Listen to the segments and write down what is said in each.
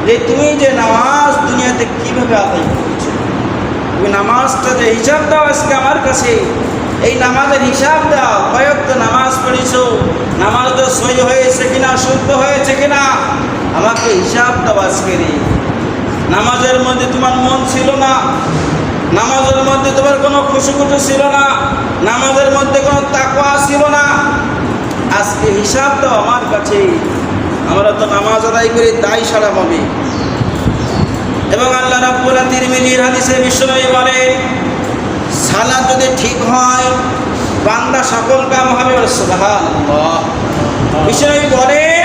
যে তুমি যে নামাজ দুনিয়াতে কিভাবে আদায় করেছো, তুমি নামাজটা যে হিসাব দাও আজকে আমার কাছে, এই নামাজের হিসাব দাও, কয়েকটা নামাজ পড়েছো, নামাজটা সহি হয়েছে কিনা, শুদ্ধ হয়েছে কিনা, আমাকে হিসাব দাও আজকে। নামাজের মধ্যে তোমার মন ছিল না, নামাজের মধ্যে তোমার কোনো খুশুখুশু ছিল না, নামাজের মধ্যে কোনো তাকওয়া ছিল না, আজকে হিসাব দাও আমার কাছে। আমরা তো নামাজ আদায় করি তাই সারা পাবে। এবং আল্লাহ রাব্বুল তিরমিজির হাদিসে বিশ্বনবী বলেন, সালাত যদি ঠিক হয় বান্দা সকল কাম হবে। সুবহানাল্লাহ। বিশ্বনবী বলেন,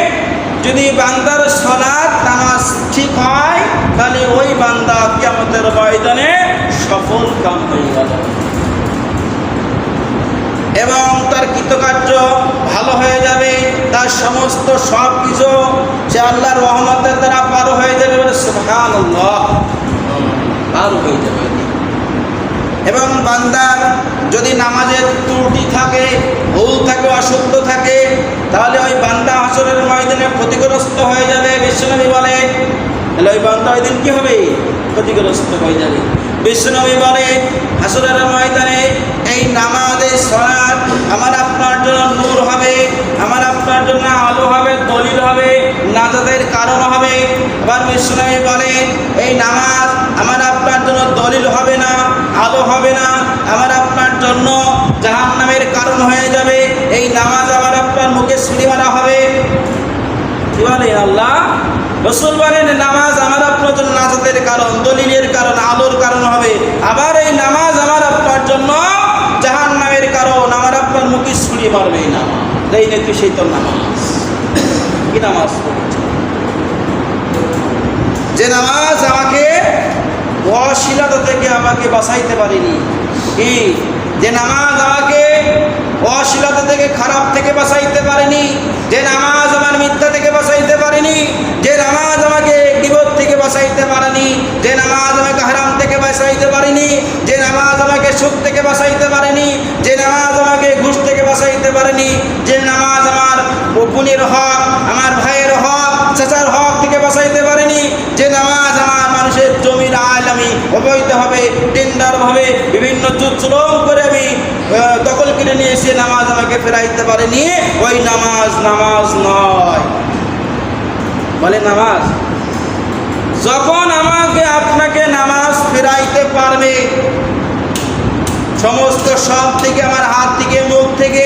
যদি বান্দার সালাত নামাজ ঠিক হয় তাহলে ওই বান্দা কিয়ামতের ময়দানে সফল কাম হয়ে গেল এবং তার কৃতকার্য ভালো হয়ে যাবে, তার সমস্ত সব কিছু সে আল্লাহর রহমতের দ্বারা পার হয়ে যাবে। সুবহানাল্লাহ, পার হয়ে যাবে। এবং বান্দার যদি নামাজের ত্রুটি থাকে, ভুল থাকে, অশুদ্ধ থাকে, তাহলে ওই বান্দা হাসরের ময়দানে ক্ষতিগ্রস্ত হয়ে যাবে। বিশ্বনবী বলে, তাহলে ওই বান্দা ওই দিন কি হবে? ক্ষতিগ্রস্ত হয়ে যাবে। বিশ্বনবী বলে, হাসরের ময়দানে এই নামাজের সালাত আমার আপনার জন্য নূর হবে, আমার আপনার জন্য আলো হবে, দলিল হবে, নাজাতের কারণ হবে। আবার বিশ্বনবী বলে, এই নামাজ আমার আপনার জন্য দলিল হবে না, আলো হবে না, আমার আপনার জন্য জাহান্নামের কারণ হয়ে যাবে। এই নামাজ আমার আপনার মুখে ছুরি মারা হবে। কি বলেন আল্লাহ? রাসূল বলেন, নামাজ আমার আপনার জন্য নাজাতের কারণ, দলিলের কারণ, আলোর কারণ হবে। আবার এই নামাজ আমার আপনার জন্য জাহান্নামের কারণ, আমার আপনার মুখে ছুরি মারবে। এই নামাজ, এই নাকি সেই তো নামাজ। কি নামাজ পড়েছে? যে নামাজ আমাকে অশ্লীলতা থেকে আমাকে বাঁচাইতে পারেনি। কি? যে নামাজ আমাকে অশ্লীলতা থেকে, খারাপ থেকে বাঁচাইতে পারেনি, যে নামাজ আমার মিথ্যা থেকে বাঁচাইতে পারেনি, যে নামাজ আমাকে গীবত থেকে বাঁচাইতে পারেনি, যে নামাজ আমাকে হারাম থেকে বাঁচাইতে পারেনি, যে নামাজ আমাকে সুদ থেকে বাঁচাইতে পারেনি, যে নামাজ আমাকে ঘুষ থেকে বাঁচাইতে পারেনি, যে নামাজ আমার বোনের হক, আমার ভাইয়ের হক, চাচার হক থেকে বাঁচাইতে পারেনি, যে নামাজ আমার মানুষের জমির আইল আমি অবৈধভাবে টেন্ডারভাবে বিভিন্ন জুলুম করে আমি দখল করে নিয়ে এসে নামাজ আমাকে ফেরাইতে পারেনি, ওই নামাজ নামাজ নয়। বলে নামাজ যখন আমাকে আপনাকে নামাজ ফেরাইতে পারবে, সমস্ত সব থেকে, আমার হাত থেকে, মুখ থেকে